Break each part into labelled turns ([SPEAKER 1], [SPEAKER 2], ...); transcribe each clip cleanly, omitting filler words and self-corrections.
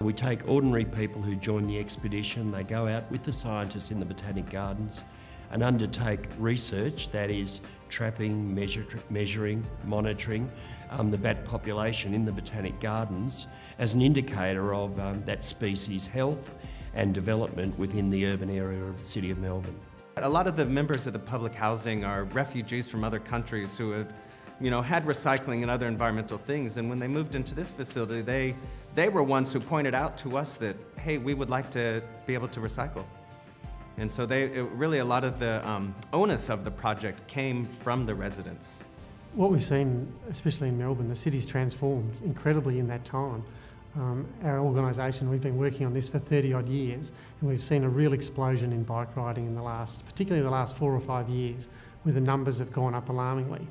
[SPEAKER 1] We take ordinary people who join the expedition, they go out with the scientists in the Botanic Gardens and undertake research, that is trapping, measuring, monitoring the bat population in the Botanic Gardens as an indicator of that species' health and development within the urban area of the City of Melbourne.
[SPEAKER 2] A lot of the members of the public housing are refugees from other countries who had, had recycling and other environmental things, and when they moved into this facility, they were ones who pointed out to us that, hey, we would like to be able to recycle. And so really a lot of the onus of the project came from the residents.
[SPEAKER 3] What we've seen, especially in Melbourne, the city's transformed incredibly in that time. Our organisation, we've been working on this for 30 odd years, and we've seen a real explosion in bike riding particularly the last 4 or 5 years, where the numbers have gone up alarmingly.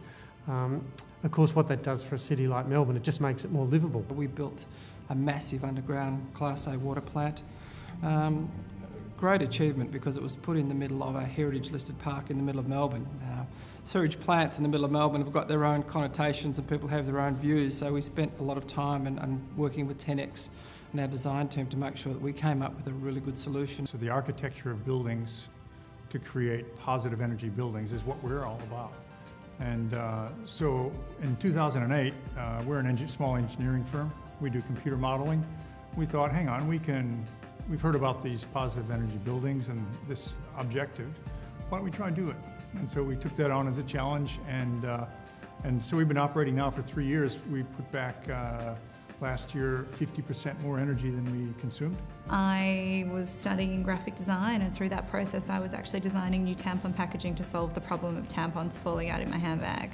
[SPEAKER 3] Of course, what that does for a city like Melbourne, it just makes it more livable.
[SPEAKER 4] We built a massive underground Class A water plant. Great achievement because it was put in the middle of a heritage listed park in the middle of Melbourne. Sewage plants in the middle of Melbourne have got their own connotations and people have their own views, so we spent a lot of time and working with 10X and our design team to make sure that we came up with a really good solution.
[SPEAKER 5] So the architecture of buildings to create positive energy buildings is what we're all about. And so in 2008, we're a small engineering firm. We do computer modeling. We thought, hang on, we've heard about these positive energy buildings and this objective. Why don't we try and do it? And so we took that on as a challenge, and so we've been operating now for 3 years. We put back last year 50% more energy than we consumed.
[SPEAKER 6] I was studying graphic design, and through that process I was actually designing new tampon packaging to solve the problem of tampons falling out in my handbag.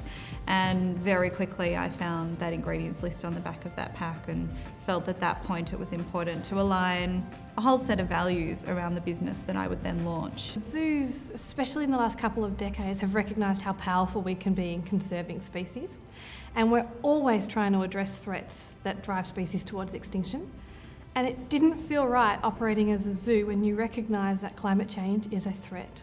[SPEAKER 6] And very quickly I found that ingredients list on the back of that pack and felt at that point it was important to align a whole set of values around the business that I would then launch.
[SPEAKER 7] Zoos, especially in the last couple of decades, have recognised how powerful we can be in conserving species. And we're always trying to address threats that drive species towards extinction. And it didn't feel right operating as a zoo when you recognise that climate change is a threat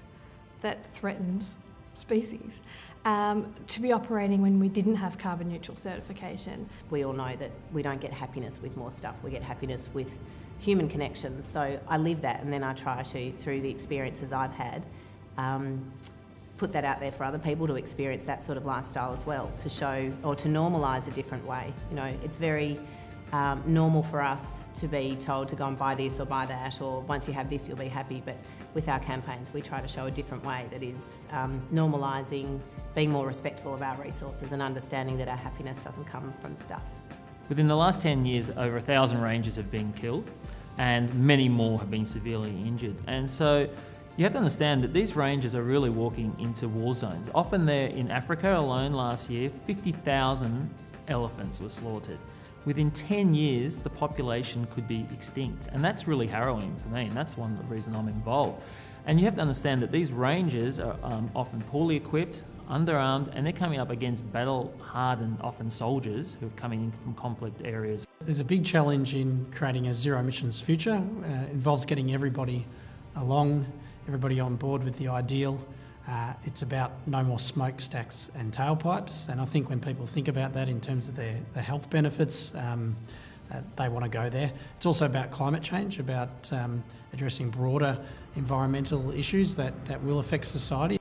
[SPEAKER 7] that threatens species. To be operating when we didn't have carbon neutral certification.
[SPEAKER 8] We all know that we don't get happiness with more stuff, we get happiness with human connections. So I live that, and then I try to, through the experiences I've had, put that out there for other people to experience that sort of lifestyle as well, to show or to normalise a different way. It's very normal for us to be told to go and buy this or buy that, or once you have this you'll be happy, but with our campaigns we try to show a different way that is normalising, being more respectful of our resources and understanding that our happiness doesn't come from stuff.
[SPEAKER 9] Within the last 10 years, over 1,000 rangers have been killed and many more have been severely injured. And so you have to understand that these rangers are really walking into war zones. Often they're in Africa alone. Last year, 50,000 elephants were slaughtered. Within 10 years, the population could be extinct. And that's really harrowing for me, and that's one of the reasons I'm involved. And you have to understand that these rangers are often poorly equipped, underarmed, and they're coming up against battle-hardened, often soldiers who are coming in from conflict areas.
[SPEAKER 3] There's a big challenge in creating a zero emissions future. It involves getting everybody along, everybody on board with the ideal. It's about no more smokestacks and tailpipes, and I think when people think about that in terms of their health benefits, they want to go there. It's also about climate change, about addressing broader environmental issues that will affect society.